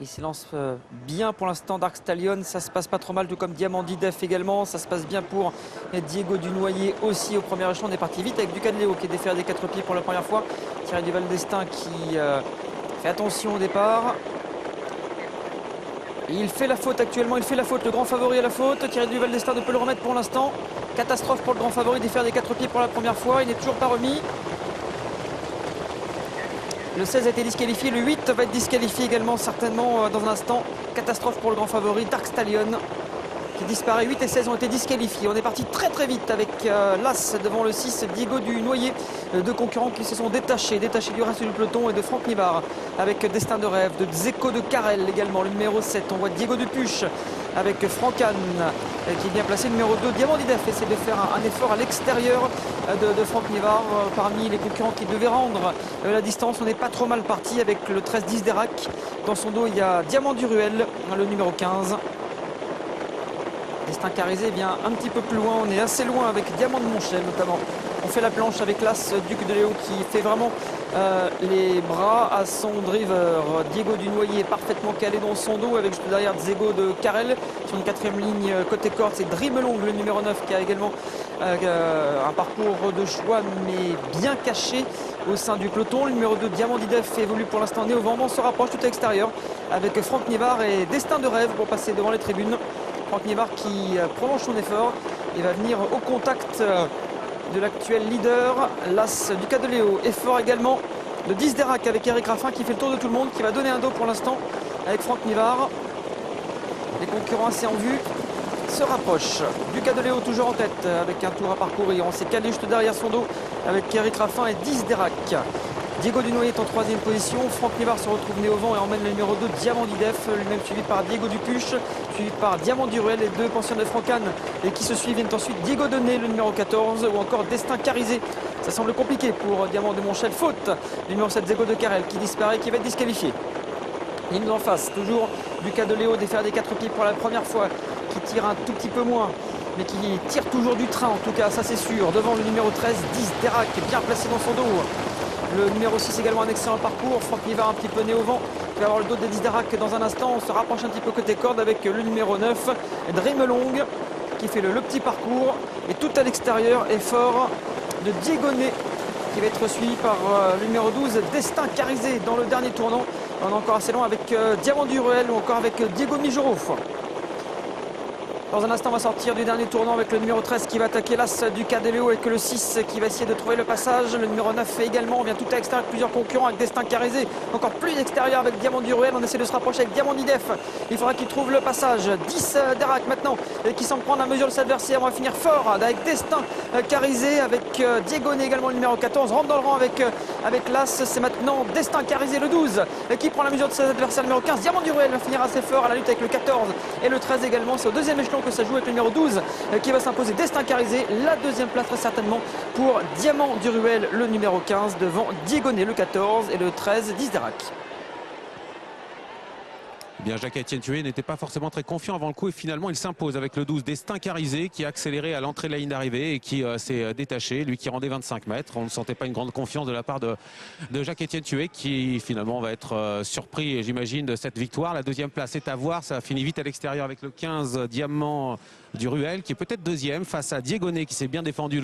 Il s'élance bien pour l'instant Dark Stallion, ça se passe pas trop mal, tout comme Diamant Didef également. Ça se passe bien pour Diego Dunoyer aussi au premier échelon. On est parti vite avec Ducat de Léo qui est déféré des 4 pieds pour la première fois. Thierry Duval d'Estaing qui fait attention au départ. Il fait la faute actuellement, il fait la faute, le grand favori à la faute. Thierry Duval d'Estaing ne peut le remettre pour l'instant. Catastrophe pour le grand favori, déféré des 4 pieds pour la première fois, il n'est toujours pas remis. Le 16 a été disqualifié, le 8 va être disqualifié également certainement dans un instant. Catastrophe pour le grand favori, Dark Stallion qui disparaît. 8 et 16 ont été disqualifiés. On est parti très vite avec l'As devant le 6, Diego Dunoyer. Deux concurrents qui se sont détachés du reste du peloton et de Franck Nivard avec Destin de Rêve, de Dzeko de Carrel également, le numéro 7. On voit Diego Dupuche avec Francan qui est bien placé, le numéro 2. Diamant Didef essaie de faire un effort à l'extérieur de Franck Nivard parmi les concurrents qui devaient rendre la distance. On n'est pas trop mal parti avec le 13-10 d'Erac. Dans son dos, il y a Diamant du Ruel, le numéro 15. Destin Carizé vient un petit peu plus loin, on est assez loin avec Diamant de Montchel notamment. On fait la planche avec l'As Duc de Léo qui fait vraiment les bras à son driver. Diego Dunoyer est parfaitement calé dans son dos avec juste derrière Dzeko de Carrel. Sur une 4e ligne côté corde, c'est Drimelong le numéro 9 qui a également un parcours de choix mais bien caché au sein du peloton. Le numéro 2 Diamant Didef évolue pour l'instant né au vent. On se rapproche tout à l'extérieur avec Franck Nivard et Destin de Rêve pour passer devant les tribunes. Franck Nivard qui prolonge son effort et va venir au contact de l'actuel leader, l'As Ducat de Léo. Effort également de 10 d'Erac avec Eric Raffin qui fait le tour de tout le monde, qui va donner un dos pour l'instant avec Franck Nivard. Les concurrents assez en vue se rapprochent. Ducat de Léo toujours en tête avec un tour à parcourir. On s'est calé juste derrière son dos avec Eric Raffin et 10 d'Erac. Diego Dunoyer est en 3e position. Franck Nivard se retrouve né au vent et emmène le numéro 2 Diamant Didef, lui-même suivi par Diego Dupuche, suivi par Diamant du Ruel, les deux pensions de Francan et qui se suivent. Viennent ensuite Diego Dené, le numéro 14, ou encore Destin Carizé. Ça semble compliqué pour Diamant de Montchel. Faute, numéro 7 Dzeko de Carrel qui disparaît, qui va être disqualifié. Ligne en face, toujours Ducat de Léo, déféré des 4 pieds pour la première fois, qui tire un tout petit peu moins, mais qui tire toujours du train en tout cas, ça c'est sûr. Devant le numéro 13, 10 d'Erac, bien placé dans son dos. Le numéro 6 également un excellent parcours. Franck Nivard un petit peu né au vent. Il va avoir le dos de 10 d'Erac dans un instant. On se rapproche un petit peu côté corde avec le numéro 9, Drimelong, qui fait le petit parcours. Et tout à l'extérieur, effort de Diegoné qui va être suivi par le numéro 12, Destin Carizé dans le dernier tournant. On est encore assez loin avec Diamant du Ruel ou encore avec Diego Mijoro. Dans un instant, on va sortir du dernier tournant avec le numéro 13 qui va attaquer l'As Ducat de Léo avec le 6 qui va essayer de trouver le passage. Le numéro 9 fait également. On vient tout à l'extérieur avec plusieurs concurrents avec Destin Carizé. Encore plus extérieur avec Diamant du Ruel. On essaie de se rapprocher avec Diamant Didef. Il faudra qu'il trouve le passage. 10 d'Erac maintenant et qui semble prendre la mesure de cet adversaire. On va finir fort avec Destin Carizé, avec Diego Né également le numéro 14. Rentre dans le rang avec l'As. C'est maintenant Destin Carizé le 12 qui prend la mesure de cet adversaire. Le numéro 15 Diamant du Ruel va finir assez fort à la lutte avec le 14 et le 13 également. C'est au 2e échelon que ça joue avec le numéro 12 qui va s'imposer. Destin Carizé, la 2e place très certainement pour Diamant du Ruel le numéro 15 devant Diego Né le 14 et le 13 10 d'Erac. Eh bien, Jacques-Étienne Tuet n'était pas forcément très confiant avant le coup et finalement il s'impose avec le 12 Destin Carizé qui a accéléré à l'entrée de la ligne d'arrivée et qui s'est détaché, lui qui rendait 25 mètres. On ne sentait pas une grande confiance de la part de Jacques-Étienne Tuet qui finalement va être surpris, j'imagine, de cette victoire. La 2e place est à voir, ça finit vite à l'extérieur avec le 15 Diamant du Ruel qui est peut-être 2e face à Diego Né qui s'est bien défendu.